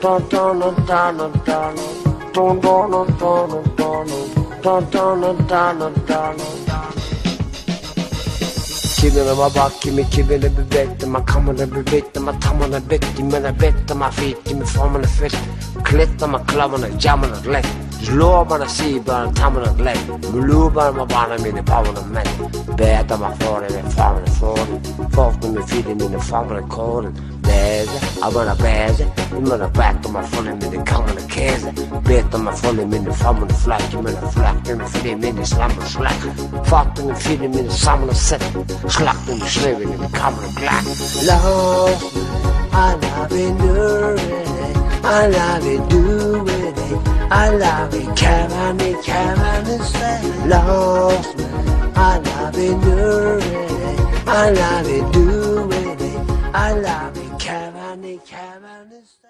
dun dun dun dun dun dun dun dun dun dun dun dun. Killen var bak kimi kibele bebekte man kamera bebekte man tamana bekti mena betta man fick mi formana fett kletta man klavana jamana lätt Låbarna sibbarna tammarna lätt Mulubarna med barnen mina pavarna med Bäta man får det med farmarna får det Folk med fiden mina farmarna kåren Bäze, abbarna bäze Imana bäta man får det med det kammarna käse Bäta man får det med det farmarna flack Imana flack, med för det med det slammarna slack Fatten med fiden mina sammarna sätt Slakten med snöven med det kammarna glack Love me, I love it, do it I love it, do it I love it, can I say Lost me, I love it, do it I love it, do it I love it, can I say